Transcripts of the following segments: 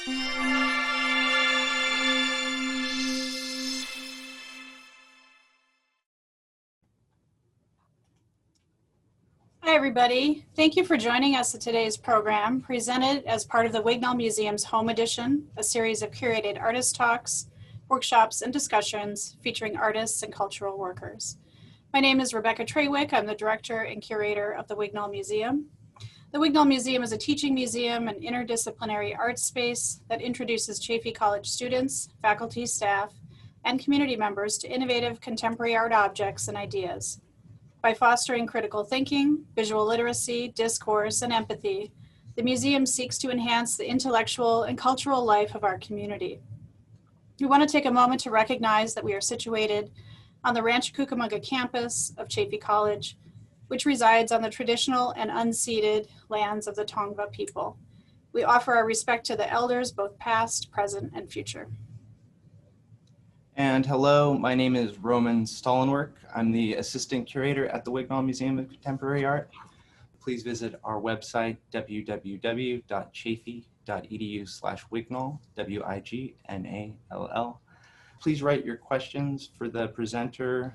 Hi, everybody. Thank you for joining us at today's program, presented as part of the Wignall Museum's Home Edition, a series of curated artist talks, workshops, and discussions featuring artists and cultural workers. My name is Rebecca Trawick. I'm the director and curator of the Wignall Museum. The Wignall Museum is a teaching museum and interdisciplinary art space that introduces Chaffey College students, faculty, staff, and community members to innovative contemporary art objects and ideas. By fostering critical thinking, visual literacy, discourse, and empathy, the museum seeks to enhance the intellectual and cultural life of our community. We want to take a moment to recognize that we are situated on the Rancho Cucamonga campus of Chaffey College, which resides on the traditional and unceded lands of the Tongva people. We offer our respect to the elders, both past, present, and future. And hello, my name is Roman Stollenwerk. I'm the assistant curator at the Wignall Museum of Contemporary Art. Please visit our website, www.chaffey.edu/Wignall, W-I-G-N-A-L-L. Please write your questions for the presenter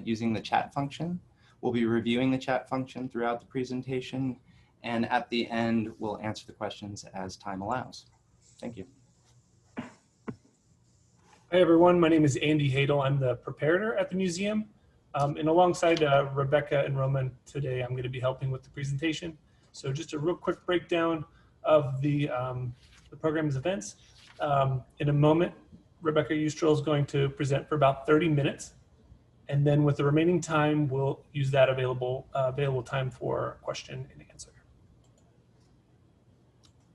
using the chat function. We'll be reviewing the chat function throughout the presentation, and at the end, we'll answer the questions as time allows. Thank you. Hi everyone, my name is Andy Hadel. I'm the preparator at the museum. And alongside Rebecca and Roman today, I'm going to be helping with the presentation. So just a real quick breakdown of the program's events. In a moment, Rebecca Ustrell is going to present for about 30 minutes. And then with the remaining time, we'll use that available time for question and answer.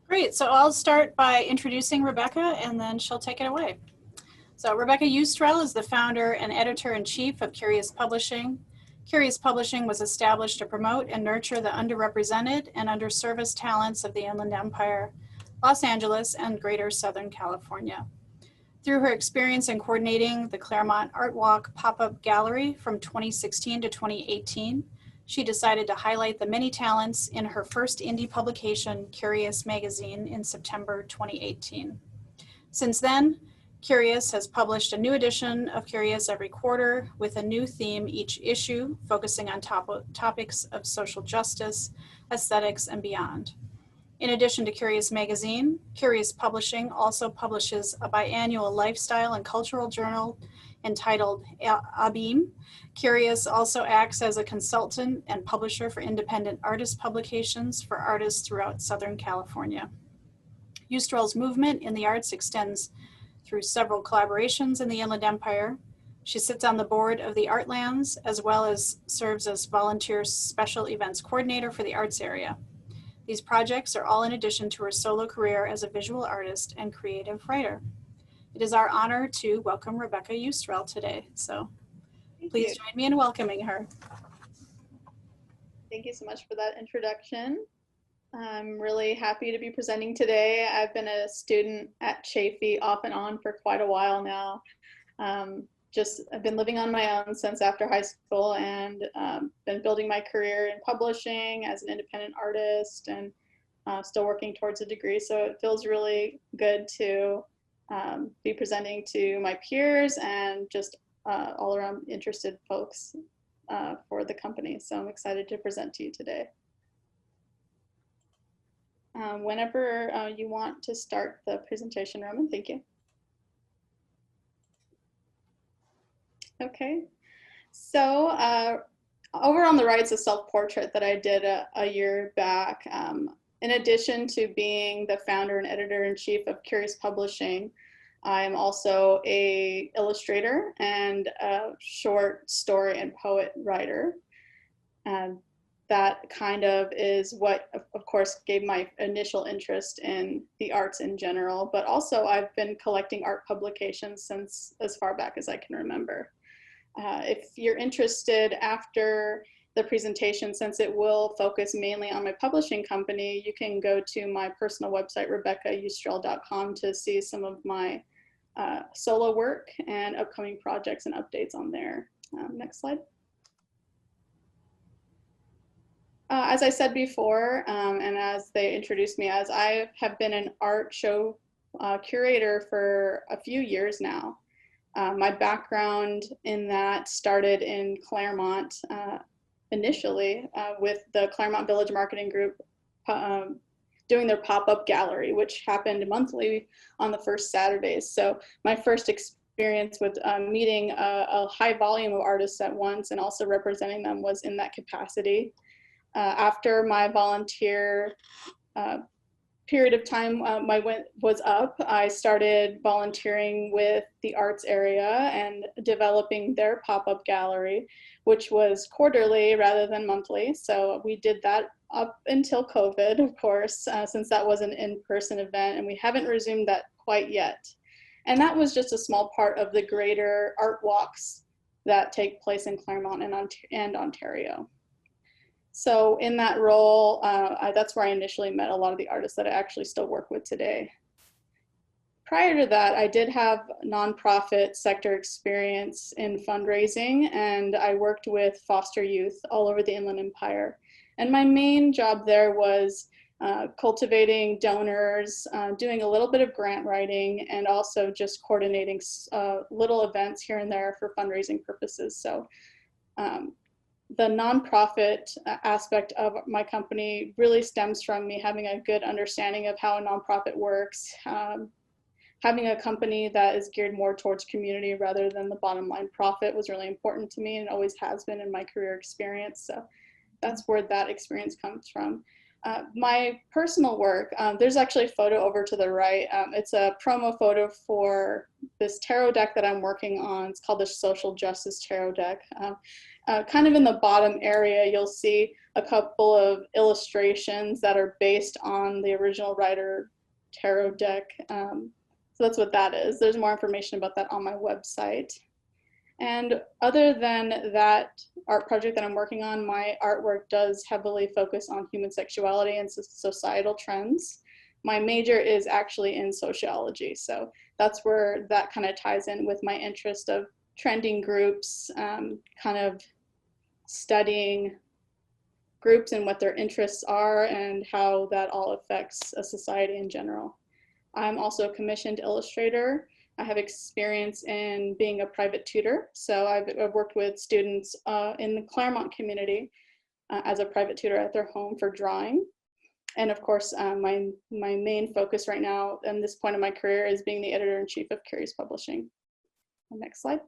Great, so I'll start by introducing Rebecca and then she'll take it away. So Rebecca Ustrell is the founder and editor-in-chief of Curious Publishing. Curious Publishing was established to promote and nurture the underrepresented and underserviced talents of the Inland Empire, Los Angeles, and Greater Southern California. Through her experience in coordinating the Claremont Art Walk pop-up gallery from 2016 to 2018, she decided to highlight the many talents in her first indie publication, Curious Magazine, in September 2018. Since then, Curious has published a new edition of Curious every quarter with a new theme each issue, focusing on topics of social justice, aesthetics, and beyond. In addition to Curious Magazine, Curious Publishing also publishes a biannual lifestyle and cultural journal entitled Abim. Curious also acts as a consultant and publisher for independent artist publications for artists throughout Southern California. Ustrell's movement in the arts extends through several collaborations in the Inland Empire. She sits on the board of the Artlands, as well as serves as volunteer special events coordinator for the arts area. These projects are all in addition to her solo career as a visual artist and creative writer. It is our honor to welcome Rebecca Ustrell today. So please join me in welcoming her. Thank you so much for that introduction. I'm really happy to be presenting today. I've been a student at Chaffey off and on for quite a while now. I've been living on my own since after high school and been building my career in publishing as an independent artist and still working towards a degree. So it feels really good to be presenting to my peers and just all around interested folks for the company. So I'm excited to present to you today. Whenever you want to start the presentation, Roman, thank you. Okay, so over on the right is a self-portrait that I did a year back. In addition to being the founder and editor-in-chief of Curious Publishing, I am also an illustrator and a short story and poet writer. That kind of is what, of course, gave my initial interest in the arts in general, but also I've been collecting art publications since as far back as I can remember. If you're interested after the presentation, since it will focus mainly on my publishing company, you can go to my personal website, RebeccaUstrell.com, to see some of my solo work and upcoming projects and updates on there. Next slide. As I said before, and as they introduced me as, I have been an art show curator for a few years now. My background in that started in Claremont initially with the Claremont Village Marketing Group doing their pop-up gallery, which happened monthly on the first Saturdays. So my first experience with meeting a high volume of artists at once and also representing them was in that capacity. After my volunteer period of time was up, I started volunteering with the arts area and developing their pop-up gallery, which was quarterly rather than monthly. So we did that up until COVID, of course, since that was an in-person event, and we haven't resumed that quite yet. And that was just a small part of the greater art walks that take place in Claremont and Ontario. So in that role, that's where I initially met a lot of the artists that I actually still work with today. Prior to that, I did have nonprofit sector experience in fundraising, and I worked with foster youth all over the Inland Empire. And my main job there was cultivating donors, doing a little bit of grant writing, and also just coordinating little events here and there for fundraising purposes. So the nonprofit aspect of my company really stems from me having a good understanding of how a nonprofit works, having a company that is geared more towards community rather than the bottom line profit was really important to me and always has been in my career experience. So that's where that experience comes from. My personal work, there's actually a photo over to the right. It's a promo photo for this tarot deck that I'm working on. It's called the Social Justice Tarot Deck. Kind of in the bottom area, you'll see a couple of illustrations that are based on the original Rider tarot deck. So that's what that is. There's more information about that on my website. And other than that art project that I'm working on, my artwork does heavily focus on human sexuality and societal trends. My major is actually in sociology, so that's where that kind of ties in with my interest of trending groups, kind of studying groups and what their interests are and how that all affects a society in general. I'm also a commissioned illustrator. I have experience in being a private tutor. So I've worked with students in the Claremont community as a private tutor at their home for drawing. And of course, my main focus right now and this point of my career is being the editor-in-chief of Curious Publishing. Next slide.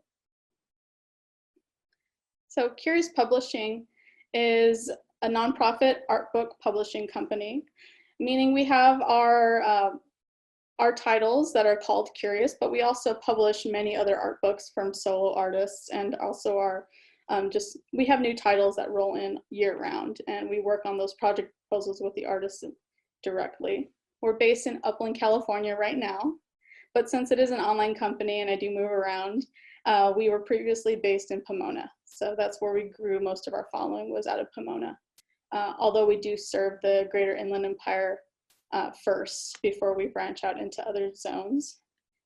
So Curious Publishing is a nonprofit art book publishing company, meaning we have our titles that are called Curious, but we also publish many other art books from solo artists, and also our we have new titles that roll in year round, and we work on those project proposals with the artists directly. We're based in Upland, California right now, but since it is an online company and I do move around, we were previously based in Pomona. So that's where we grew most of our following, was out of Pomona. Although we do serve the greater Inland Empire first before we branch out into other zones.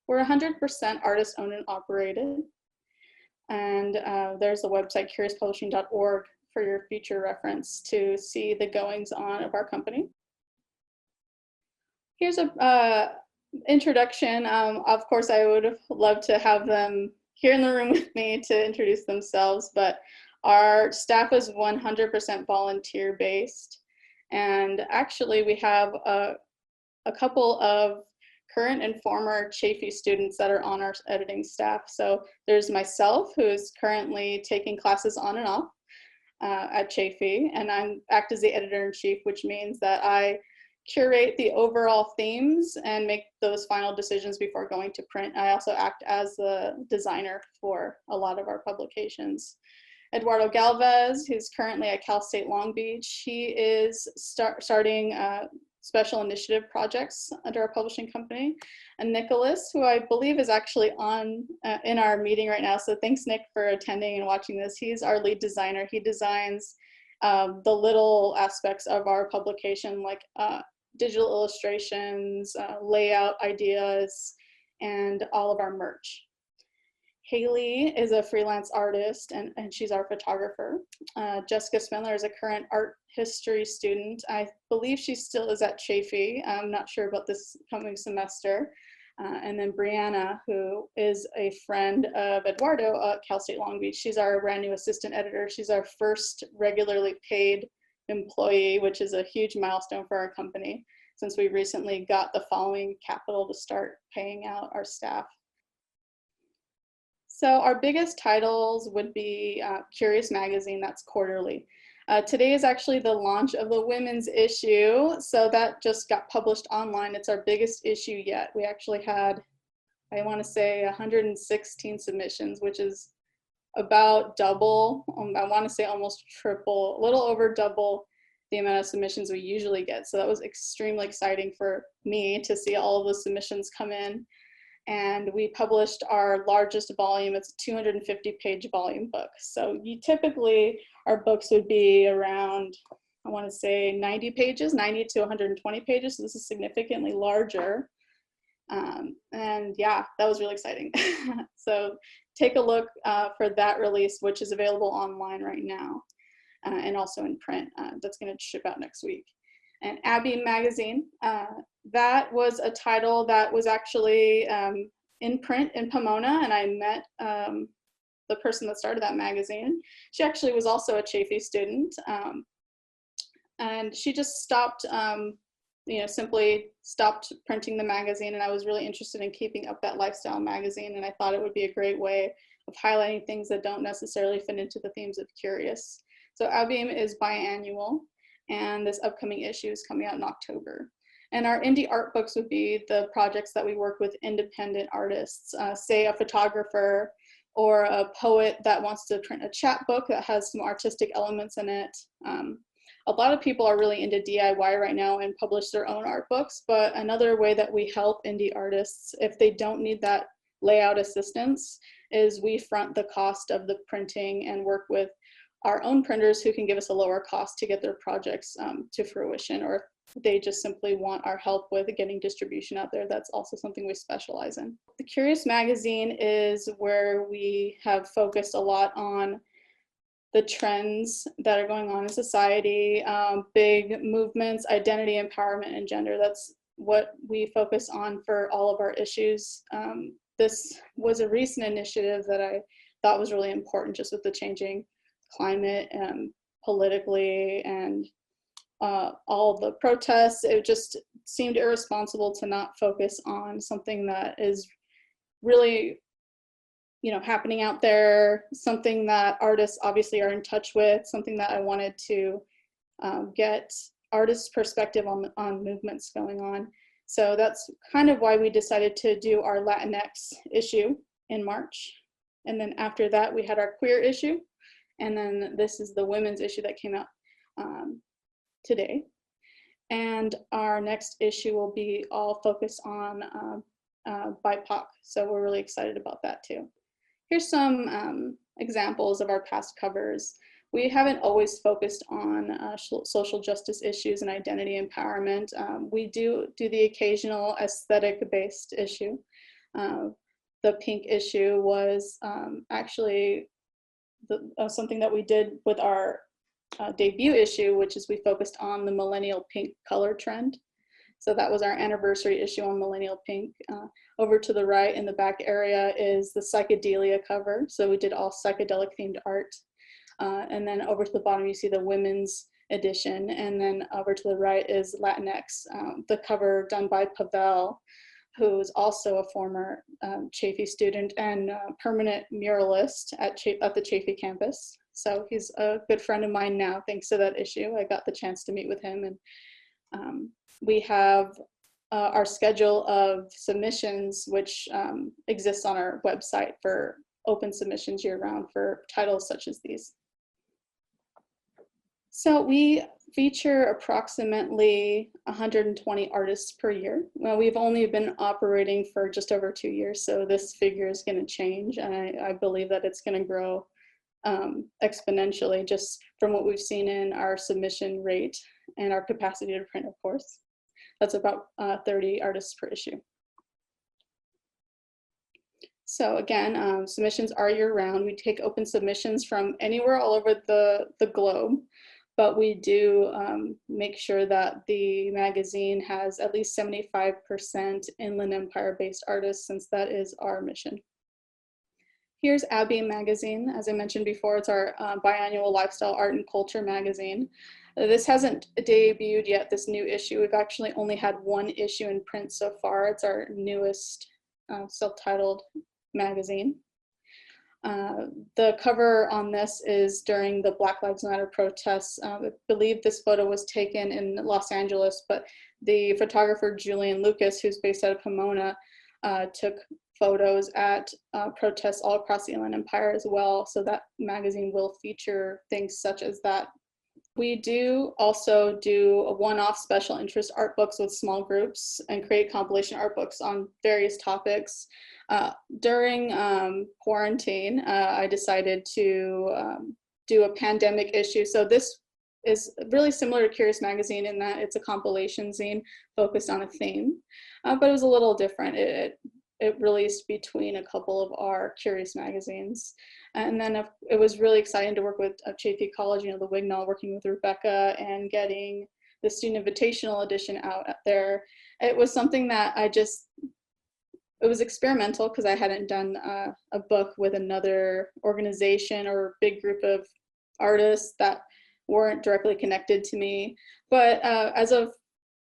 We're 100% artist owned and operated. And there's a website, curiouspublishing.org, for your future reference to see the goings on of our company. Here's a introduction. Of course, I would have loved to have them here in the room with me to introduce themselves, but our staff is 100% volunteer based. And actually, we have a couple of current and former Chafee students that are on our editing staff. So there's myself, who is currently taking classes on and off at Chafee, and I act as the editor-in-chief, which means that I curate the overall themes and make those final decisions before going to print. I also act as the designer for a lot of our publications. Eduardo Galvez, who's currently at Cal State Long Beach, he is starting special initiative projects under our publishing company. And Nicholas, who I believe is actually on in our meeting right now, so thanks Nick for attending and watching this. He's our lead designer. He designs the little aspects of our publication, like digital illustrations, layout ideas, and all of our merch. Haley is a freelance artist, and she's our photographer. Jessica Spindler is a current art history student. I believe she still is at Chafee. I'm not sure about this coming semester. And then Brianna, who is a friend of Eduardo at Cal State Long Beach. She's our brand new assistant editor. She's our first regularly paid employee, which is a huge milestone for our company, since we recently got the following capital to start paying out our staff. So our biggest titles would be Curious Magazine, that's quarterly. Today is actually the launch of the women's issue, so that just got published online. It's our biggest issue yet. We actually had, I want to say, 116 submissions, which is about double, I want to say almost triple, a little over double the amount of submissions we usually get. So that was extremely exciting for me to see all of the submissions come in. And we published our largest volume. It's a 250-page volume book. So you typically, our books would be around, I want to say 90 pages, 90 to 120 pages. So this is significantly larger. And yeah, that was really exciting. So take a look for that release, which is available online right now, and also in print. That's going to ship out next week. And Abby Magazine, that was a title that was actually in print in Pomona, and I met the person that started that magazine. She actually was also a Chafee student, and she just stopped, simply stopped printing the magazine, and I was really interested in keeping up that lifestyle magazine, and I thought it would be a great way of highlighting things that don't necessarily fit into the themes of Curious. So Abbeam is biannual, and this upcoming issue is coming out in October. And our indie art books would be the projects that we work with independent artists, say a photographer or a poet that wants to print a chapbook that has some artistic elements in it. A lot of people are really into DIY right now and publish their own art books, but another way that we help indie artists, if they don't need that layout assistance, is we front the cost of the printing and work with our own printers who can give us a lower cost to get their projects to fruition, or if they just simply want our help with getting distribution out there. That's also something we specialize in. The Curious Magazine is where we have focused a lot on the trends that are going on in society, big movements, identity, empowerment, and gender. That's what we focus on for all of our issues. This was a recent initiative that I thought was really important, just with the changing climate politically and all the protests. It just seemed irresponsible to not focus on something that is really, happening out there, something that artists obviously are in touch with, something that I wanted to get artists' perspective on movements going on. So that's kind of why we decided to do our Latinx issue in March. And then after that, we had our queer issue. And then this is the women's issue that came out today. And our next issue will be all focused on BIPOC. So we're really excited about that too. Here's some examples of our past covers. We haven't always focused on social justice issues and identity empowerment. We do the occasional aesthetic-based issue. The pink issue was actually something that we did with our debut issue, which is we focused on the millennial pink color trend. So that was our anniversary issue on millennial pink. Over to the right in the back area is the psychedelia cover. So we did all psychedelic themed art. And then over to the bottom, you see the women's edition. And then over to the right is Latinx, the cover done by Pavel, who is also a former Chafee student and permanent muralist at the Chafee campus. So he's a good friend of mine now, thanks to that issue. I got the chance to meet with him, and we have our schedule of submissions, which exists on our website for open submissions year-round for titles such as these. So we feature approximately 120 artists per year. Well, we've only been operating for just over 2 years, so this figure is going to change, and I believe that it's going to grow exponentially just from what we've seen in our submission rate and our capacity to print, of course. That's about 30 artists per issue. So again, submissions are year-round. We take open submissions from anywhere all over the globe, but we do make sure that the magazine has at least 75% Inland Empire-based artists, since that is our mission. Here's Abbey Magazine. As I mentioned before, it's our biannual lifestyle, art, and culture magazine. This hasn't debuted yet, this new issue. We've actually only had one issue in print so far. It's our newest self-titled magazine. The cover on this is during the Black Lives Matter protests. I believe this photo was taken in Los Angeles, but the photographer Julian Lucas, who's based out of Pomona, took photos at protests all across the Inland Empire as well. So that magazine will feature things such as that. We do also do one-off special interest art books with small groups and create compilation art books on various topics. During quarantine, I decided to do a pandemic issue. So this is really similar to Curious Magazine in that it's a compilation zine focused on a theme, but it was a little different. It released between a couple of our Curious magazines. And then it was really exciting to work with Chaffey College, you know, the Wignall, working with Rebecca and getting the Student Invitational Edition out there. It was something that it was experimental because I hadn't done a book with another organization or big group of artists that weren't directly connected to me. But as a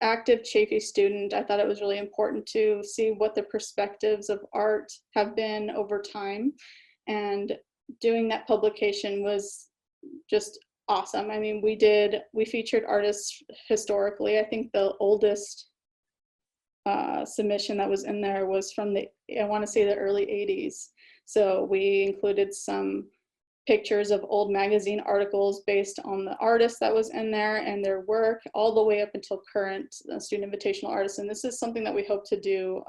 active Chaffey student, I thought it was really important to see what the perspectives of art have been over time. And doing that publication was just awesome. I mean, we featured artists historically. I think the oldest submission that was in there was from I want to say the early 80s. So we included some pictures of old magazine articles based on the artist that was in there and their work, all the way up until current student invitational artists. And this is something that we hope to do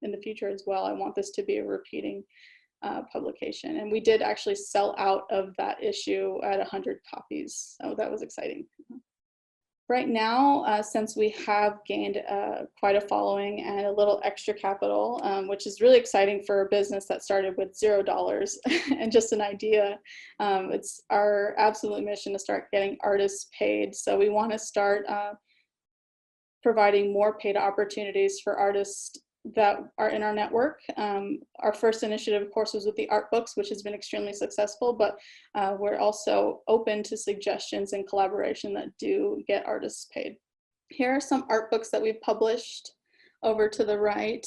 in the future as well. I want this to be a repeating publication. And we did actually sell out of that issue at 100 copies. So that was exciting. Right now, since we have gained quite a following and a little extra capital, which is really exciting for a business that started with $0 and just an idea, it's our absolute mission to start getting artists paid. So we want to start providing more paid opportunities for artists that are in our network. Our first initiative, of course, was with the art books, which has been extremely successful, but we're also open to suggestions and collaboration that do get artists paid. Here are some art books that we've published over to the right.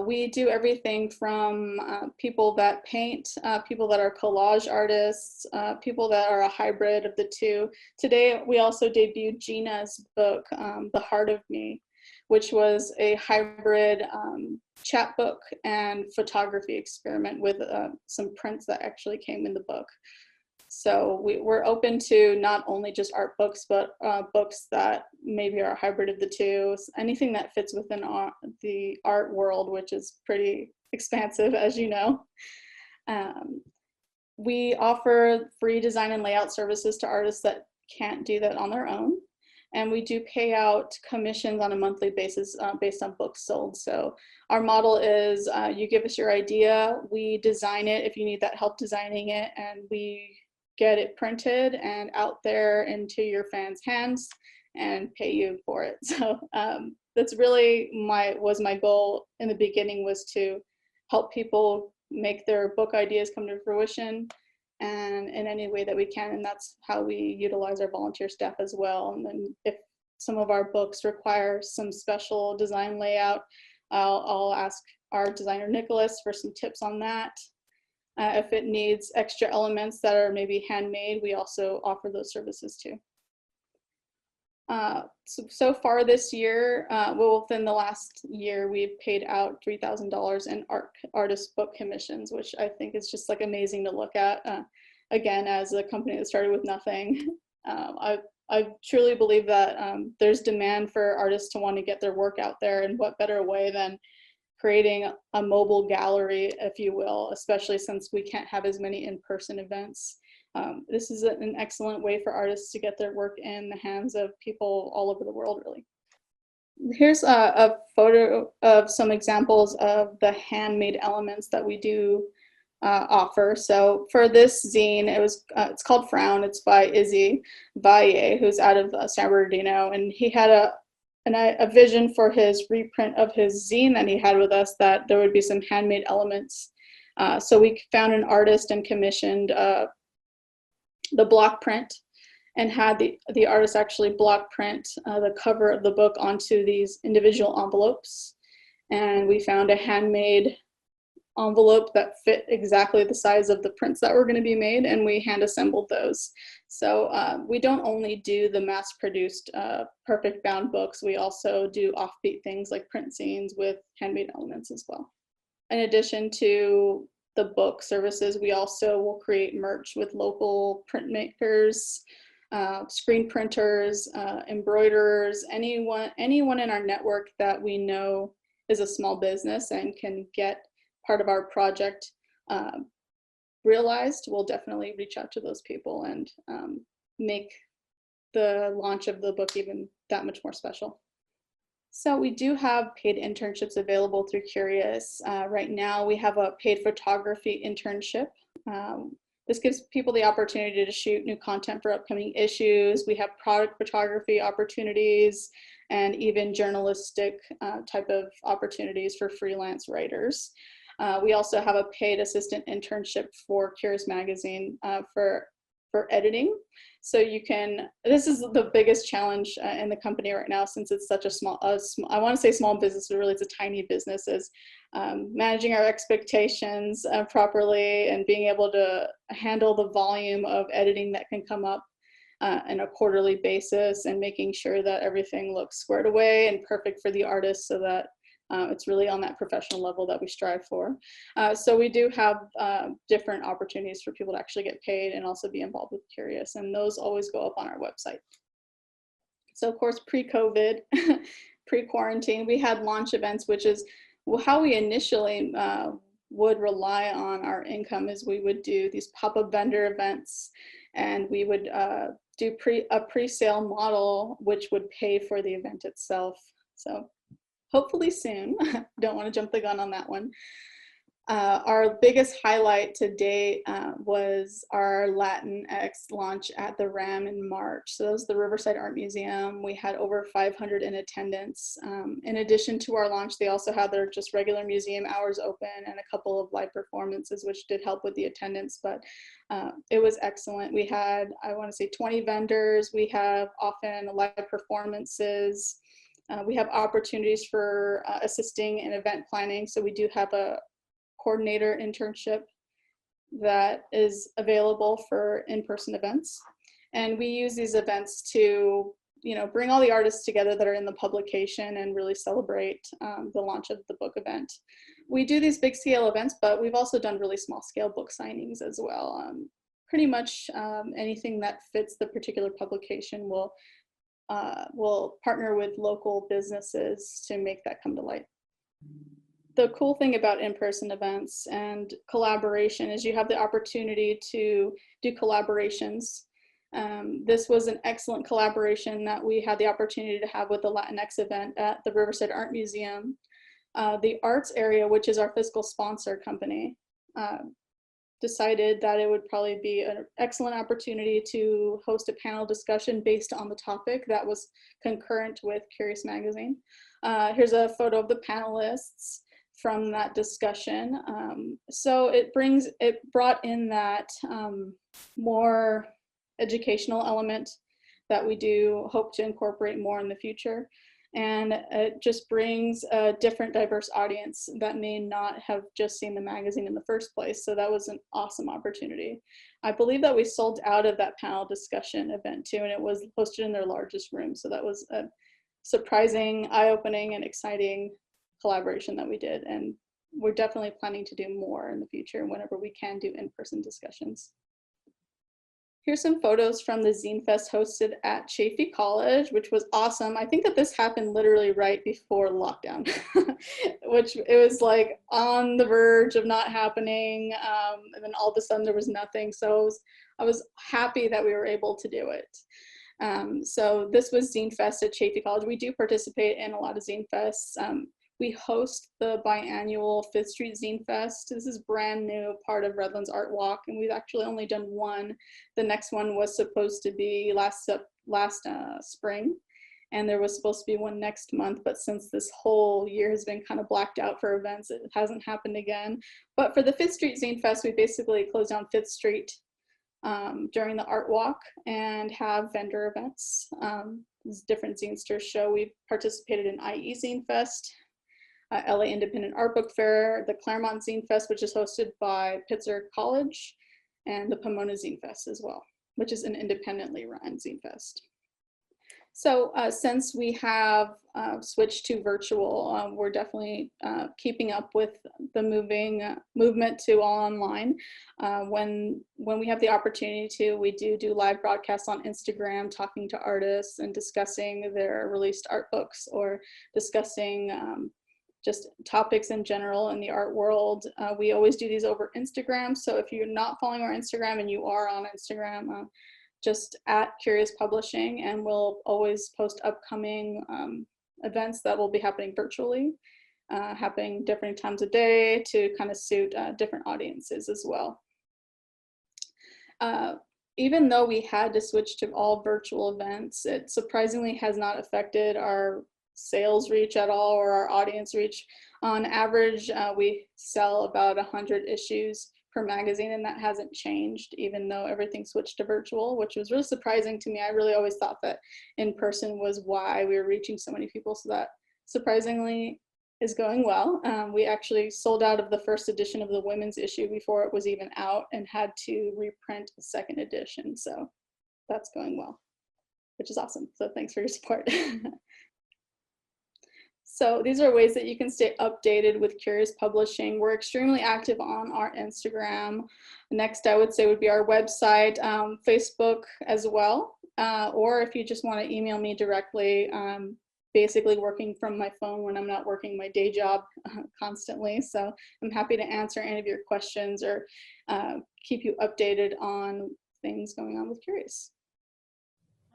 We do everything from people that paint, people that are collage artists, people that are a hybrid of the two. Today, we also debuted Gina's book, The Heart of Me, which was a hybrid chapbook and photography experiment with some prints that actually came in the book. So we're open to not only just art books, but books that maybe are a hybrid of the two, anything that fits within the art world, which is pretty expansive, as you know. We offer free design and layout services to artists that can't do that on their own. And we do pay out commissions on a monthly basis based on books sold. So our model is you give us your idea, we design it if you need that help designing it, and we get it printed and out there into your fans' hands and pay you for it. So that's really was my goal in the beginning, was to help people make their book ideas come to fruition, and in any way that we can. And that's how we utilize our volunteer staff as well. And then if some of our books require some special design layout, I'll ask our designer Nicholas for some tips on that. If it needs extra elements that are maybe handmade, we also offer those services too. So far this year, well, within the last year, we've paid out $3,000 in artist book commissions, which I think is just like amazing to look at. Again, as a company that started with nothing, I truly believe that there's demand for artists to want to get their work out there, and what better way than creating a mobile gallery, if you will, especially since we can't have as many in-person events. This is an excellent way for artists to get their work in the hands of people all over the world, really. Here's a photo of some examples of the handmade elements that we do offer. So for this zine, it's called Frown. It's by Izzy Valle, who's out of San Bernardino, and he had a vision for his reprint of his zine that he had with us, that there would be some handmade elements. So we found an artist and commissioned the block print, and had the artist actually block print the cover of the book onto these individual envelopes. And we found a handmade envelope that fit exactly the size of the prints that were going to be made, and we hand assembled those. So we don't only do the mass produced perfect bound books, we also do offbeat things like print zines with handmade elements as well. In addition to the book services, we also will create merch with local printmakers, screen printers, embroiderers, anyone in our network that we know is a small business and can get part of our project realized. We'll definitely reach out to those people and make the launch of the book even that much more special. So we do have paid internships available through Curious. Right now we have a paid photography internship. This gives people the opportunity to shoot new content for upcoming issues. We have product photography opportunities and even journalistic type of opportunities for freelance writers. We also have a paid assistant internship for Curious Magazine for editing. So you can, this is the biggest challenge in the company right now, since it's such a small, I want to say small business, but really it's a tiny business, is managing our expectations properly and being able to handle the volume of editing that can come up on a quarterly basis, and making sure that everything looks squared away and perfect for the artist, so that it's really on that professional level that we strive for. So we do have different opportunities for people to actually get paid and also be involved with Curious, and those always go up on our website. So of course, pre-COVID, pre-quarantine, we had launch events, which is how we initially would rely on our income. Is we would do these pop-up vendor events, and we would do a pre-sale model, which would pay for the event itself. So hopefully soon. Don't want to jump the gun on that one. Our biggest highlight to date was our Latinx launch at the RAM in March. So that was the Riverside Art Museum. We had over 500 in attendance. In addition to our launch, they also had their just regular museum hours open and a couple of live performances, which did help with the attendance, but it was excellent. We had, I want to say, 20 vendors. We have often live performances. We have opportunities for assisting in event planning. So we do have a coordinator internship that is available for in-person events. And we use these events to, bring all the artists together that are in the publication and really celebrate the launch of the book event. We do these big scale events, but we've also done really small scale book signings as well. Pretty much anything that fits the particular publication will partner with local businesses to make that come to light. The cool thing about in-person events and collaboration is you have the opportunity to do collaborations. This was an excellent collaboration that we had the opportunity to have with the Latinx event at the Riverside Art Museum. The arts area, which is our fiscal sponsor company, decided that it would probably be an excellent opportunity to host a panel discussion based on the topic that was concurrent with Curious Magazine. Here's a photo of the panelists from that discussion. So it brought in that more educational element that we do hope to incorporate more in the future. And it just brings a different, diverse audience that may not have just seen the magazine in the first place. So that was an awesome opportunity. I believe that we sold out of that panel discussion event too, and it was hosted in their largest room. So that was a surprising, eye-opening, and exciting collaboration that we did. And we're definitely planning to do more in the future whenever we can do in-person discussions. Here's some photos from the Zine Fest hosted at Chaffey College, which was awesome. I think that this happened literally right before lockdown, which it was like on the verge of not happening. And then all of a sudden there was nothing. So I was happy that we were able to do it. So this was Zine Fest at Chaffey College. We do participate in a lot of Zine Fests. We host the biannual 5th Street Zine Fest. This is brand new, part of Redlands Art Walk, and we've actually only done one. The next one was supposed to be last spring, and there was supposed to be one next month, but since this whole year has been kind of blacked out for events, it hasn't happened again. But for the 5th Street Zine Fest, we basically close down 5th Street during the art walk and have vendor events. Different zinesters show. We've participated in IE Zine Fest, LA Independent Art Book Fair, the Claremont Zine Fest, which is hosted by Pitzer College, and the Pomona Zine Fest as well, which is an independentment run Zine Fest. So since we have switched to virtual, we're definitely keeping up with the movement to all online. When we have the opportunity to, we do live broadcasts on Instagram, talking to artists and discussing their released art books, or discussing just topics in general in the art world. We always do these over Instagram. So if you're not following our Instagram and you are on Instagram, just at Curious Publishing, and we'll always post upcoming events that will be happening virtually, happening different times of day to kind of suit different audiences as well. Even though we had to switch to all virtual events, it surprisingly has not affected our sales reach at all, or our audience reach. On average, we sell about 100 issues per magazine, and that hasn't changed even though everything switched to virtual, which was really surprising to me. I really always thought that in person was why we were reaching so many people, so that surprisingly is going well. We actually sold out of the first edition of the women's issue before it was even out, and had to reprint the second edition, so that's going well, which is awesome. So thanks for your support. So these are ways that you can stay updated with Curious Publishing. We're extremely active on our Instagram. Next, I would say, would be our website, Facebook as well. Or if you just want to email me directly, basically working from my phone when I'm not working my day job constantly. So I'm happy to answer any of your questions, or keep you updated on things going on with Curious.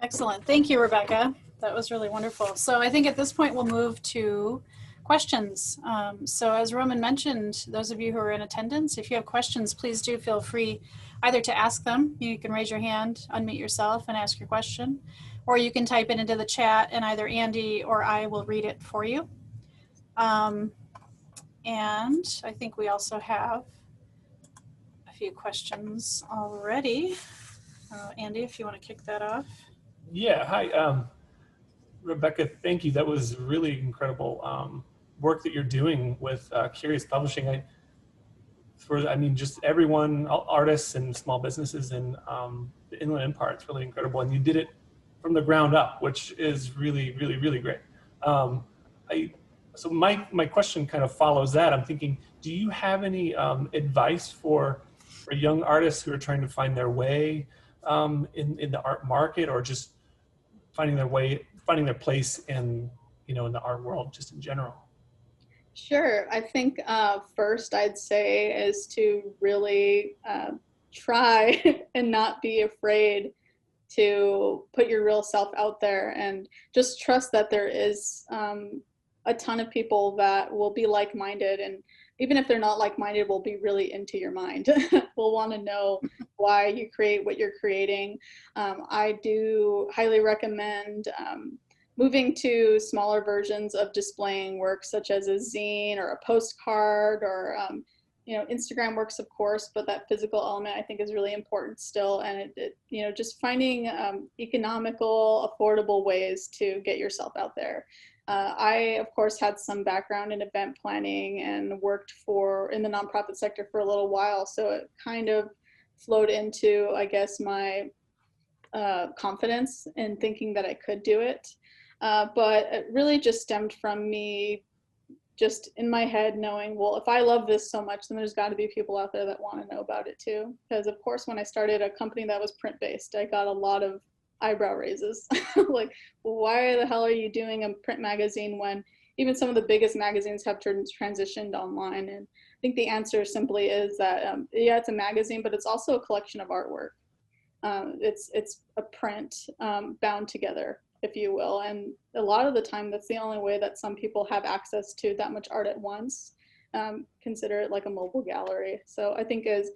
Excellent. Thank you, Rebecca. That was really wonderful. So I think at this point we'll move to questions. So as Roman mentioned, those of you who are in attendance, if you have questions, please do feel free either to ask them. You can raise your hand, unmute yourself, and ask your question, or you can type it into the chat, and either Andy or I will read it for you. And I think we also have a few questions already. Andy, if you want to kick that off. Yeah, hi, Rebecca, thank you. That was really incredible work that you're doing with Curious Publishing. I mean, just everyone, all artists and small businesses in the Inland Empire, it's really incredible. And you did it from the ground up, which is really, really, really great. So my question kind of follows that. I'm thinking, do you have any advice for young artists who are trying to find their way in the art market, or just finding their place in the art world just in general? Sure. I think first I'd say is to really try and not be afraid to put your real self out there, and just trust that there is a ton of people that will be like-minded, and even if they're not like-minded, will be really into your mind. Will want to know why you create what you're creating. I do highly recommend moving to smaller versions of displaying work, such as a zine or a postcard, or Instagram works, of course, but that physical element I think is really important still. And just finding economical, affordable ways to get yourself out there. I, of course, had some background in event planning and worked in the nonprofit sector for a little while, so it kind of flowed into, I guess, my confidence in thinking that I could do it. But it really just stemmed from me just in my head knowing, well, if I love this so much, then there's got to be people out there that want to know about it too. Because of course, when I started a company that was print-based, I got a lot of eyebrow raises. Like, well, why the hell are you doing a print magazine when even some of the biggest magazines have transitioned online? And I think the answer simply is that, yeah, it's a magazine, but it's also a collection of artwork. It's a print bound together, if you will. And a lot of the time, that's the only way that some people have access to that much art at once. Consider it like a mobile gallery. So I think as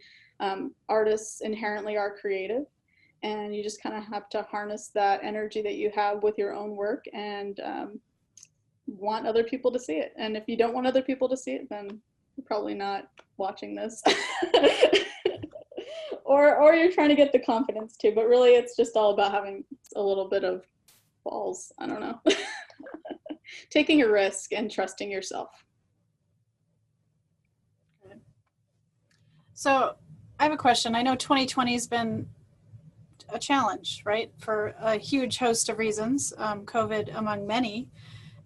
artists inherently are creative, and you just kind of have to harness that energy that you have with your own work and want other people to see it. And if you don't want other people to see it, then you're probably not watching this. or you're trying to get the confidence too, but really it's just all about having a little bit of balls. I don't know. Taking a risk and trusting yourself. So I have a question. I know 2020 has been a challenge, right? For a huge host of reasons, COVID among many.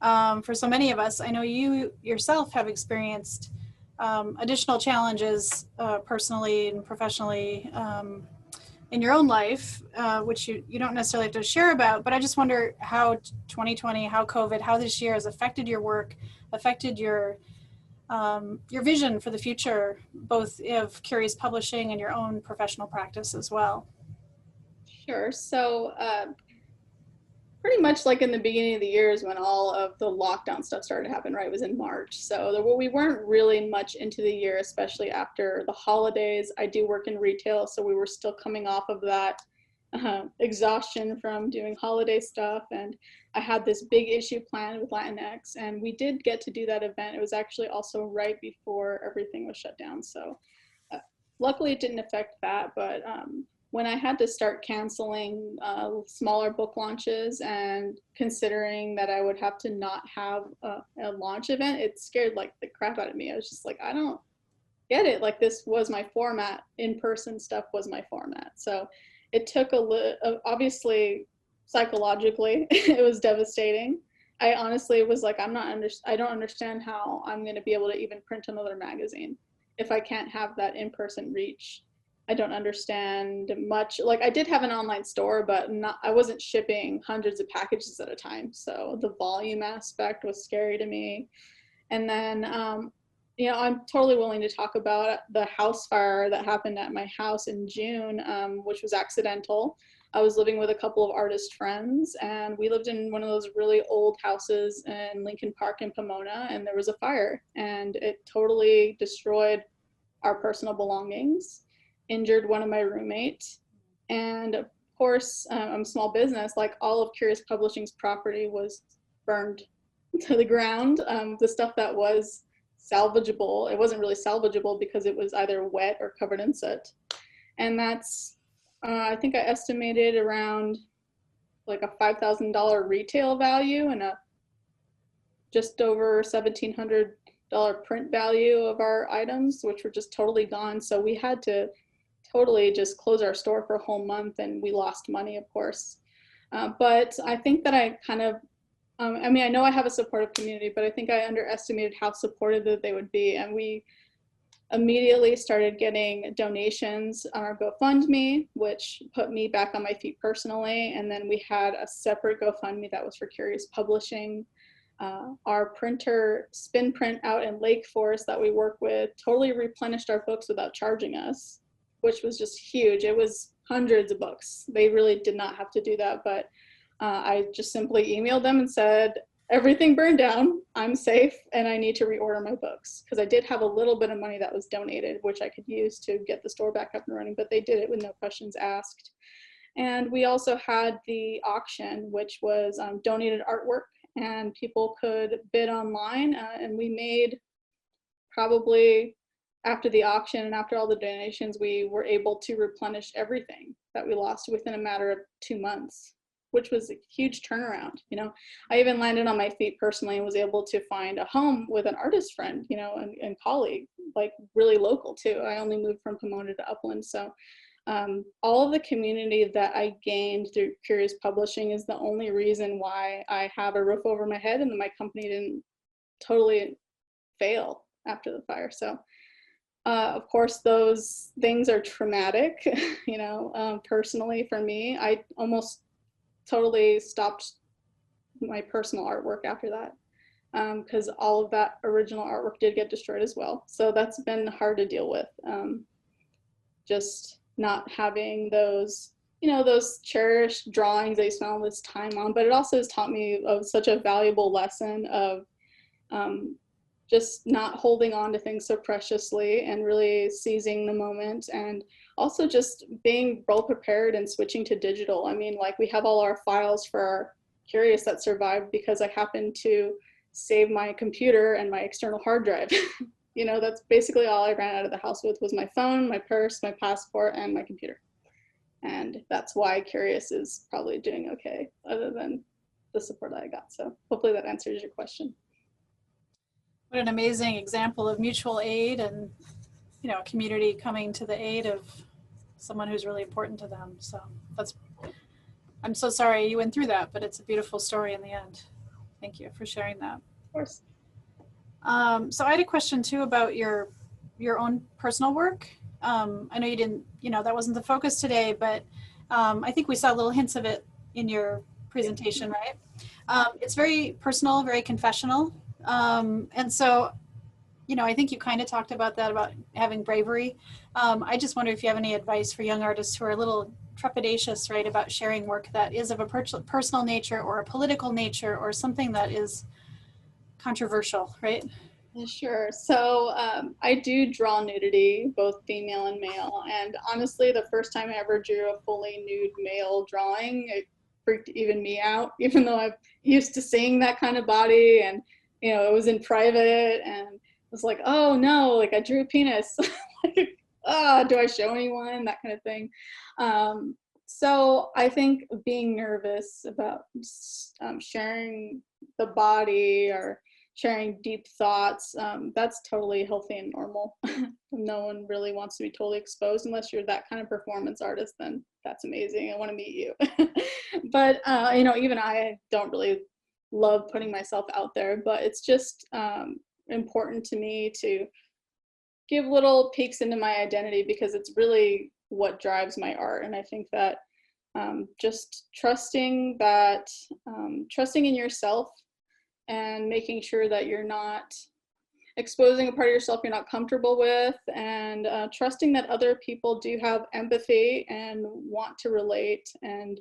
For so many of us, I know you yourself have experienced additional challenges personally and professionally in your own life, which you don't necessarily have to share about, but I just wonder how 2020, how COVID, how this year has affected your work, affected your vision for the future, both of Curious Publishing and your own professional practice as well. Sure. So pretty much like in the beginning of the year is when all of the lockdown stuff started to happen, right? It was in March. So we weren't really much into the year, especially after the holidays. I do work in retail, so we were still coming off of that exhaustion from doing holiday stuff. And I had this big issue planned with Latinx, and we did get to do that event. It was actually also right before everything was shut down. So luckily it didn't affect that, but when I had to start canceling smaller book launches and considering that I would have to not have a launch event, it scared like the crap out of me. I was just like, I don't get it. Like, this was my format. In-person stuff was my format. So it took obviously psychologically, it was devastating. I honestly was like, I don't understand how I'm going to be able to even print another magazine if I can't have that in-person reach. I don't understand much. Like, I did have an online store, but I wasn't shipping hundreds of packages at a time. So the volume aspect was scary to me. And then, you know, I'm totally willing to talk about the house fire that happened at my house in June, which was accidental. I was living with a couple of artist friends, and we lived in one of those really old houses in Lincoln Park in Pomona, and there was a fire, and it totally destroyed our personal belongings, injured one of my roommates, and of course, I'm a small business, like all of Curious Publishing's property was burned to the ground. The stuff that was salvageable, it wasn't really salvageable because it was either wet or covered in soot. And that's, I think I estimated around like a $5,000 retail value and a just over $1,700 print value of our items, which were just totally gone. So we had to totally just close our store for a whole month, and we lost money, of course. But I think that I kind of, I mean, I know I have a supportive community, but I think I underestimated how supportive that they would be. And we immediately started getting donations on our GoFundMe, which put me back on my feet personally. And then we had a separate GoFundMe that was for Curious Publishing. Our printer, Spin Print out in Lake Forest that we work with, totally replenished our books without charging us, which was just huge. It was hundreds of books. They really did not have to do that, but I just simply emailed them and said, everything burned down, I'm safe, and I need to reorder my books. Because I did have a little bit of money that was donated, which I could use to get the store back up and running, but they did it with no questions asked. And we also had the auction, which was donated artwork, and people could bid online, and we made probably, after the auction and after all the donations, we were able to replenish everything that we lost within a matter of 2 months, which was a huge turnaround. You know, I even landed on my feet personally and was able to find a home with an artist friend, you know, and colleague, like really local too. I only moved from Pomona to Upland. So all of the community that I gained through Curious Publishing is the only reason why I have a roof over my head and my company didn't totally fail after the fire. So of course, those things are traumatic, you know, personally for me. I almost totally stopped my personal artwork after that because all of that original artwork did get destroyed as well. So that's been hard to deal with, just not having those those cherished drawings that you spent all this time on, but it also has taught me of such a valuable lesson of just not holding on to things so preciously and really seizing the moment, and also just being well prepared and switching to digital. I mean, like, we have all our files for our Curious that survived because I happened to save my computer and my external hard drive. That's basically all I ran out of the house with, was my phone, my purse, my passport, and my computer. And that's why Curious is probably doing okay, other than the support that I got. So hopefully that answers your question. What an amazing example of mutual aid and, a community coming to the aid of someone who's really important to them. So I'm so sorry you went through that, but it's a beautiful story in the end. Thank you for sharing that. Of course. So I had a question too about your own personal work. I know you didn't, that wasn't the focus today, but I think we saw little hints of it in your presentation, right? It's very personal, very confessional. And so, I think you kind of talked about that, about having bravery. I just wonder if you have any advice for young artists who are a little trepidatious, right, about sharing work that is of a personal nature or a political nature or something that is controversial, right? Sure. So I do draw nudity, both female and male. And honestly, the first time I ever drew a fully nude male drawing, it freaked even me out, even though I'm used to seeing that kind of body, and it was in private, and it was like, oh no, like, I drew a penis. Like, do I show anyone? That kind of thing. So I think being nervous about sharing the body or sharing deep thoughts, that's totally healthy and normal. No one really wants to be totally exposed unless you're that kind of performance artist. Then that's amazing. I want to meet you. But even I don't really love putting myself out there, but it's just important to me to give little peeks into my identity, because it's really what drives my art. And I think that just trusting in yourself and making sure that you're not exposing a part of yourself you're not comfortable with, and trusting that other people do have empathy and want to relate, and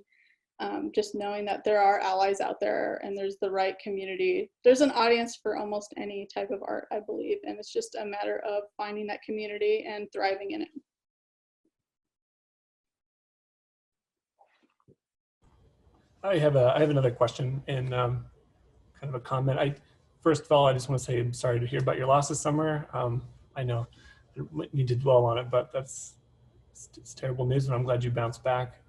just knowing that there are allies out there and there's the right community. There's an audience for almost any type of art, I believe, and it's just a matter of finding that community and thriving in it. I have another question and kind of a comment. First of all, I just want to say I'm sorry to hear about your loss this summer. I know I don't need to dwell on it, but it's terrible news, and I'm glad you bounced back.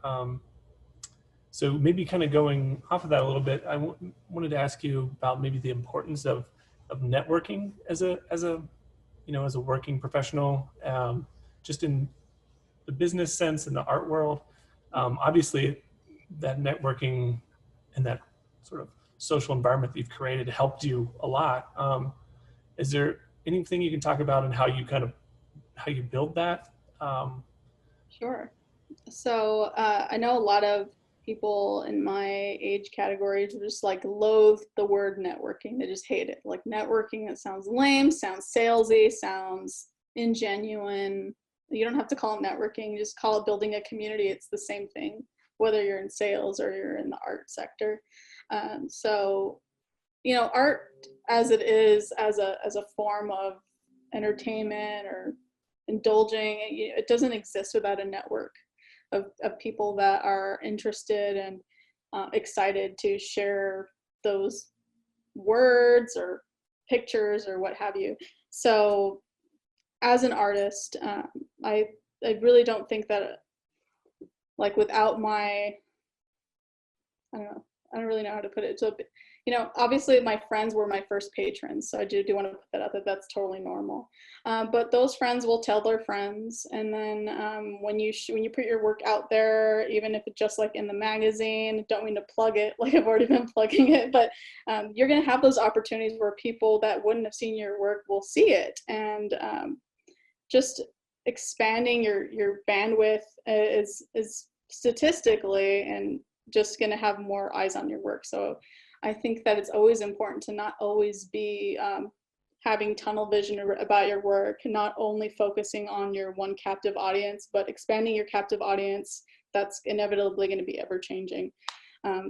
So maybe kind of going off of that a little bit, I wanted to ask you about maybe the importance of networking as a working professional, just in the business sense, in the art world. Obviously, that networking and that sort of social environment that you've created helped you a lot. Is there anything you can talk about and how you build that? Sure. So I know a lot of people in my age category just like loathe the word networking. They just hate it. Like, networking, that sounds lame, sounds salesy, sounds ingenuine. You don't have to call it networking, just call it building a community. It's the same thing, whether you're in sales or you're in the art sector. So, art as it is, as a form of entertainment or indulging, it doesn't exist without a network of people that are interested and excited to share those words or pictures or what have you. So as an artist, I really don't think that, like, without my, I don't really know how to put it. So, obviously my friends were my first patrons, so I do want to put that out that that's totally normal. But those friends will tell their friends, and then when you put your work out there, even if it's just like in the magazine, don't mean to plug it like I've already been plugging it, but you're gonna have those opportunities where people that wouldn't have seen your work will see it, and just expanding your bandwidth is statistically and just going to have more eyes on your work. So I think that it's always important to not always be having tunnel vision about your work, not only focusing on your one captive audience, but expanding your captive audience, that's inevitably going to be ever changing.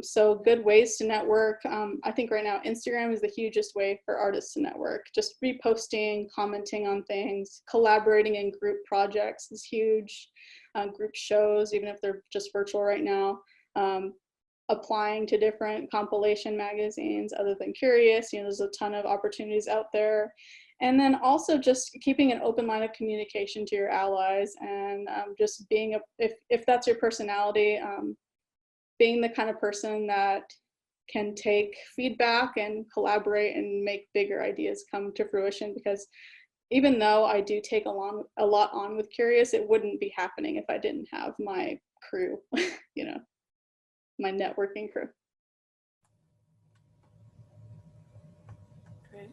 So good ways to network. I think right now Instagram is the hugest way for artists to network. Just reposting, commenting on things, collaborating in group projects is huge. Group shows, even if they're just virtual right now. Applying to different compilation magazines other than Curious, there's a ton of opportunities out there. And then also just keeping an open line of communication to your allies, and just being if that's your personality, being the kind of person that can take feedback and collaborate and make bigger ideas come to fruition. Because even though I do take a lot on with Curious, it wouldn't be happening if I didn't have my crew, my networking crew. Great.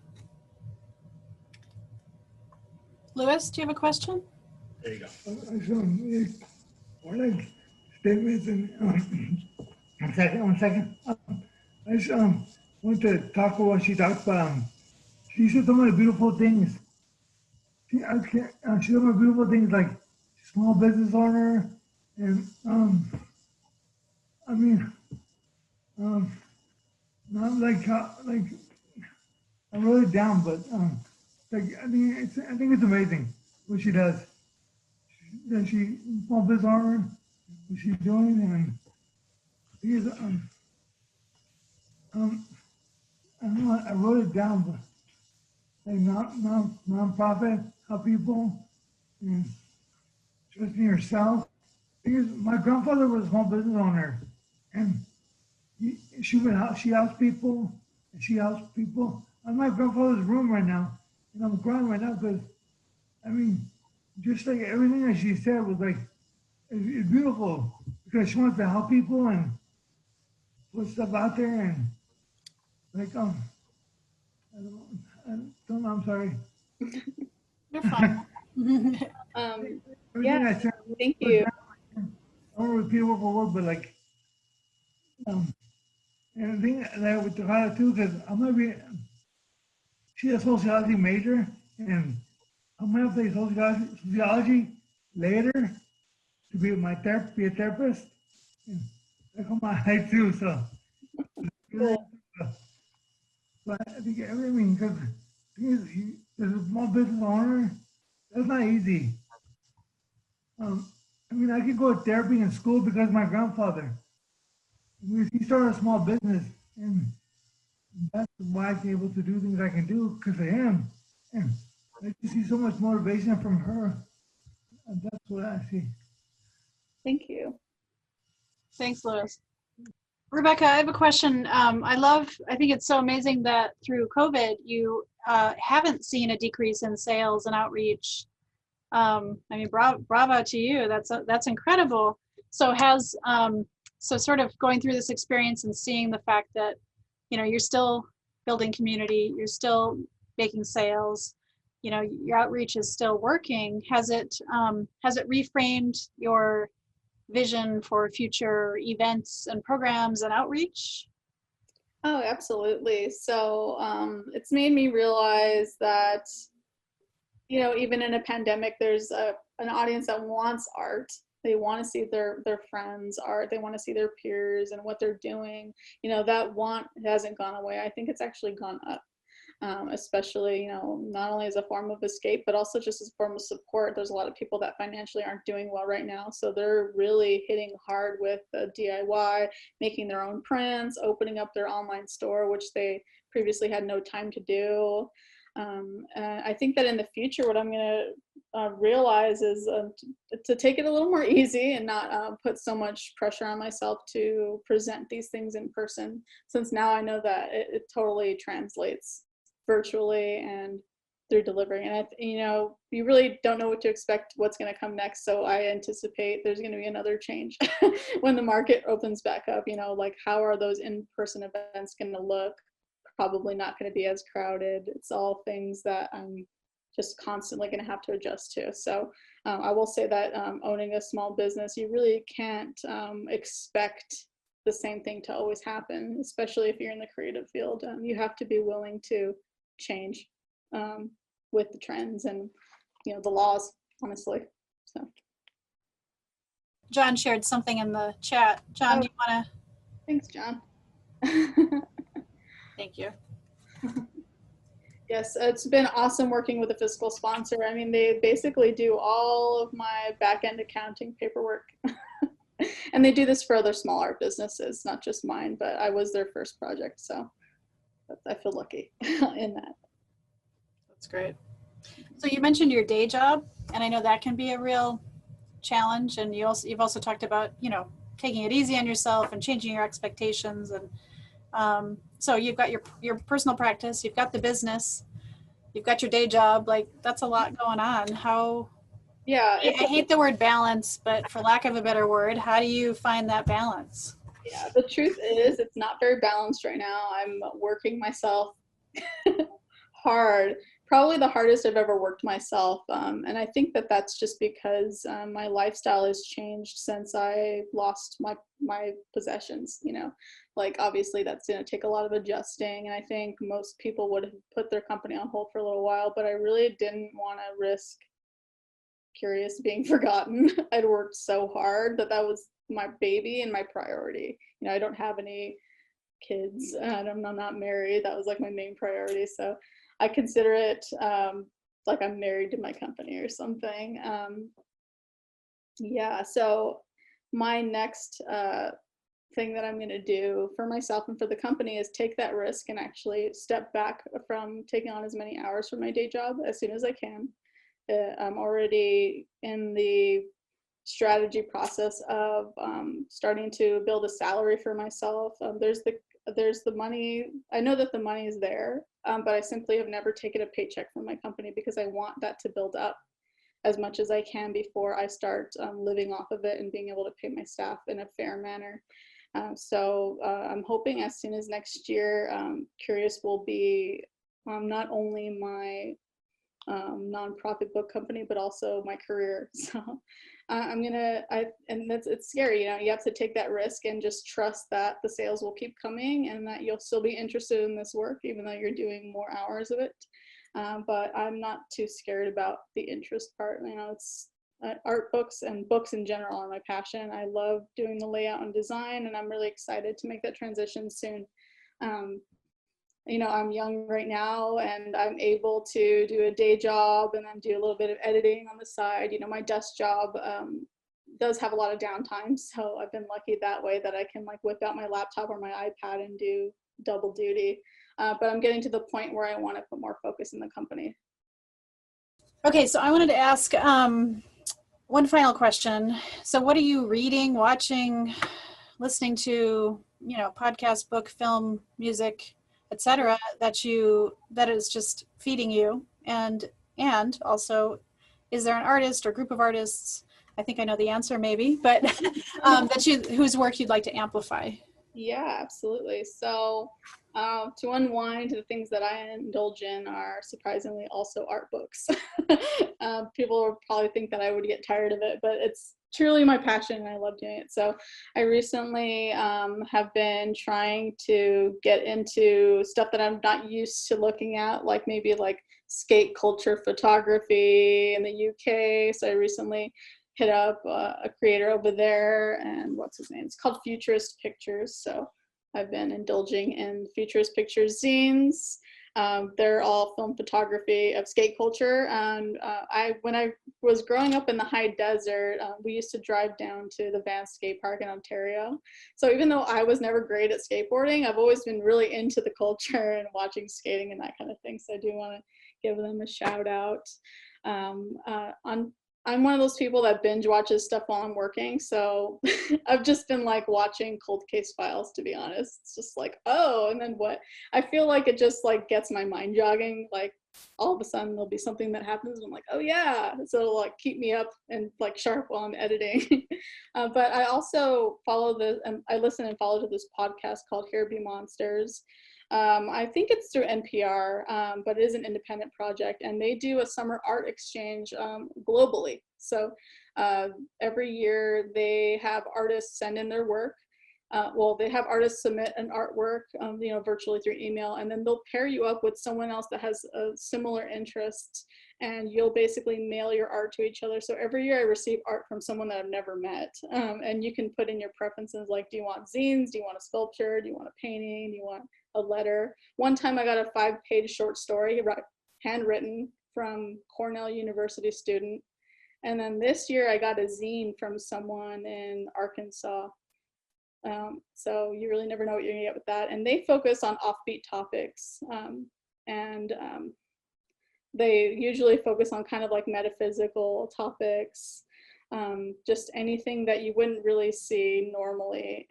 Louis, do you have a question? There you go. More like statements and one second. I just want to talk about what she talked about. She said so many beautiful things. She said so many beautiful things like small business owner, and I mean, not like I wrote it down, but I think it's amazing what she does. That she small business owner, what she's doing, and she's I don't know, I wrote it down, but like non-profit, help people, and trust in yourself. Because my grandfather was a small business owner, and she helps people, and she helps people. I'm in my grandfather's room right now, and I'm crying right now because, I mean, just like everything that she said was like, it's beautiful because she wants to help people and put stuff out there, and like I don't know, I'm sorry. You're fine. Everything Yeah, I said, thank you. I don't repeat word for word, but like, and the thing that with Takata too, because I'm gonna be, she's a sociology major, and I'm gonna play sociology later to be be a therapist. And that's on my height too, so. Cool. But I think everything, because as a small business owner, that's not easy. I mean, I could go to therapy in school because my grandfather, he started a small business, and that's why I'm able to do things I can do because of him. And I just see so much motivation from her, and that's what I see. Thank you. Thanks, Louis. Rebecca, I have a question. I think it's so amazing that through COVID, you haven't seen a decrease in sales and outreach. I mean, bravo to you. That's incredible. So so sort of going through this experience and seeing the fact that, you're still building community, you're still making sales, your outreach is still working. Has it reframed your vision for future events and programs and outreach? Oh, absolutely. So it's made me realize that, even in a pandemic, there's an audience that wants art. They want to see their friends' art. They want to see their peers and what they're doing. That want hasn't gone away. I think it's actually gone up. Especially, not only as a form of escape, but also just as a form of support. There's a lot of people that financially aren't doing well right now. So they're really hitting hard with DIY, making their own prints, opening up their online store, which they previously had no time to do. I think that in the future, what I'm going to realize is to take it a little more easy and not put so much pressure on myself to present these things in person, since now I know that it totally translates virtually and through delivery. And you really don't know what to expect, what's going to come next. So I anticipate there's going to be another change when the market opens back up. Like, how are those in-person events going to look? Probably not going to be as crowded. It's all things that I'm just constantly going to have to adjust to. So I will say that owning a small business, you really can't expect the same thing to always happen, especially if you're in the creative field. You have to be willing to change with the trends and the laws, honestly. So John shared something in the chat. John, do you want to? Thanks, John. Thank you. Yes, it's been awesome working with a fiscal sponsor. I mean, they basically do all of my back-end accounting paperwork. And they do this for other small art businesses, not just mine, but I was their first project, so I feel lucky in that. That's great. So you mentioned your day job, and I know that can be a real challenge. And you've also talked about, taking it easy on yourself and changing your expectations. And so you've got your personal practice, you've got the business, you've got your day job. Like, that's a lot going on. Yeah, I hate the word balance, but for lack of a better word, how do you find that balance? yeah, the truth is it's not very balanced right now. I'm working myself hard, probably the hardest I've ever worked myself. And I think that that's just because my lifestyle has changed since I lost my possessions, like obviously that's going to take a lot of adjusting. And I think most people would have put their company on hold for a little while, but I really didn't want to risk Curious being forgotten. I'd worked so hard that was my baby and my priority. I don't have any kids and I'm not married. That was like my main priority. So I consider it like I'm married to my company or something. Yeah, so my next thing that I'm going to do for myself and for the company is take that risk and actually step back from taking on as many hours for my day job as soon as I can. I'm already in the strategy process of starting to build a salary for myself. There's the money. I know that the money is there, but I simply have never taken a paycheck from my company because I want that to build up as much as I can before I start living off of it and being able to pay my staff in a fair manner. So I'm hoping as soon as next year, Curious will be not only my nonprofit book company, but also my career. So it's scary, you have to take that risk and just trust that the sales will keep coming and that you'll still be interested in this work, even though you're doing more hours of it. But I'm not too scared about the interest part. It's art books and books in general are my passion. I love doing the layout and design, and I'm really excited to make that transition soon. I'm young right now and I'm able to do a day job and then do a little bit of editing on the side. My desk job does have a lot of downtime, so I've been lucky that way that I can like whip out my laptop or my iPad and do double duty. But I'm getting to the point where I want to put more focus in the company. Okay, so I wanted to ask one final question. So what are you reading, watching, listening to, podcast, book, film, music, etc., that is just feeding you? And also, is there an artist or group of artists, I think I know the answer maybe, but whose work you'd like to amplify? Yeah, absolutely. So to unwind, the things that I indulge in are surprisingly also art books. People would probably think that I would get tired of it, but it's truly my passion and I love doing it. So I recently have been trying to get into stuff that I'm not used to looking at, like maybe like skate culture photography in the UK. So I recently hit up a creator over there, and what's his name? It's called Futurist Pictures. So I've been indulging in Futurist Pictures zines. They're all film photography of skate culture. And when I was growing up in the high desert, we used to drive down to the Banff Skate Park in Ontario. So even though I was never great at skateboarding, I've always been really into the culture and watching skating and that kind of thing. So I do want to give them a shout out. I'm one of those people that binge watches stuff while I'm working. So I've just been like watching Cold Case Files, to be honest. It's just like, oh, and then what? I feel like it just like gets my mind jogging. Like all of a sudden there'll be something that happens and I'm like, oh yeah. So it'll like keep me up and like sharp while I'm editing. But I also I listen and follow to this podcast called Here Be Monsters. I think it's through NPR, but it is an independent project, and they do a summer art exchange globally. So every year they have artists send in their work. well, they have artists submit an artwork, virtually through email, and then they'll pair you up with someone else that has a similar interest, and you'll basically mail your art to each other. So every year I receive art from someone that I've never met, and you can put in your preferences, like, do you want zines? Do you want a sculpture? Do you want a painting? Do you want a letter? One time I got a 5-page short story handwritten from Cornell University student. And then this year I got a zine from someone in Arkansas. So you really never know what you're gonna get with that. And they focus on offbeat topics. They usually focus on kind of like metaphysical topics, just anything that you wouldn't really see normally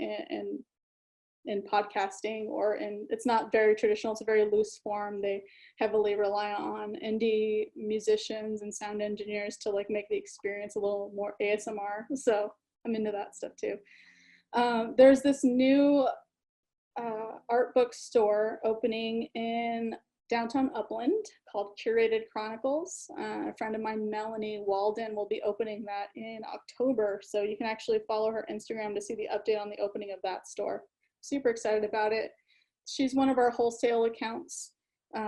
in podcasting, or it's not very traditional, it's a very loose form. They heavily rely on indie musicians and sound engineers to like make the experience a little more ASMR. So I'm into that stuff too. There's this new art book store opening in downtown Upland called Curated Chronicles. A friend of mine, Melanie Walden, will be opening that in October. So you can actually follow her Instagram to see the update on the opening of that store. Super excited about it. She's one of our wholesale accounts.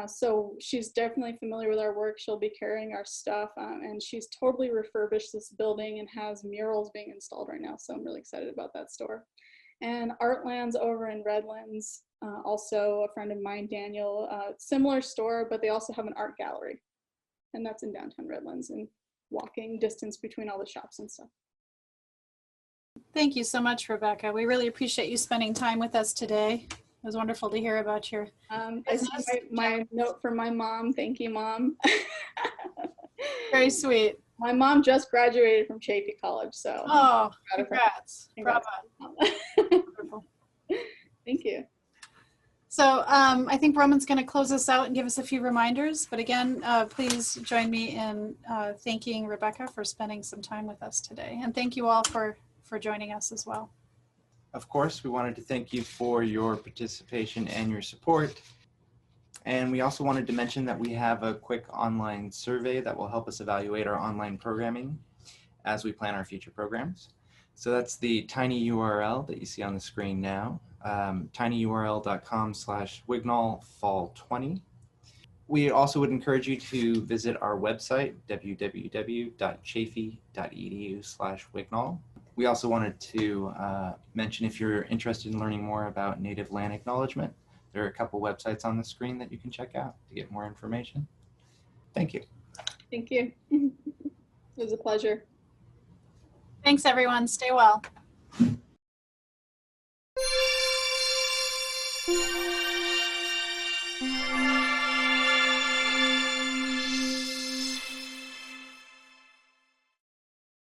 So she's definitely familiar with our work. She'll be carrying our stuff, and she's totally refurbished this building and has murals being installed right now. So I'm really excited about that store. And Artlands over in Redlands, also a friend of mine, Daniel, similar store, but they also have an art gallery. And that's in downtown Redlands, and walking distance between all the shops and stuff. Thank you so much, Rebecca. We really appreciate you spending time with us today. It was wonderful to hear about your I see my note from my mom. Thank you, Mom. very sweet. My mom just graduated from Chaffey College, so. Oh, congrats. Congrats. Bravo. Wonderful. Thank you. So I think Roman's going to close us out and give us a few reminders. But again, please join me in thanking Rebecca for spending some time with us today. And thank you all for joining us as well. Of course, we wanted to thank you for your participation and your support. And we also wanted to mention that we have a quick online survey that will help us evaluate our online programming as we plan our future programs. So that's the tiny URL that you see on the screen now, tinyurl.com/Wignall-fall20. We also would encourage you to visit our website, www.chaffey.edu/Wignall. We also wanted to mention, if you're interested in learning more about native land acknowledgement, there are a couple websites on the screen that you can check out to get more information. Thank you. Thank you. It was a pleasure. Thanks, everyone. Stay well.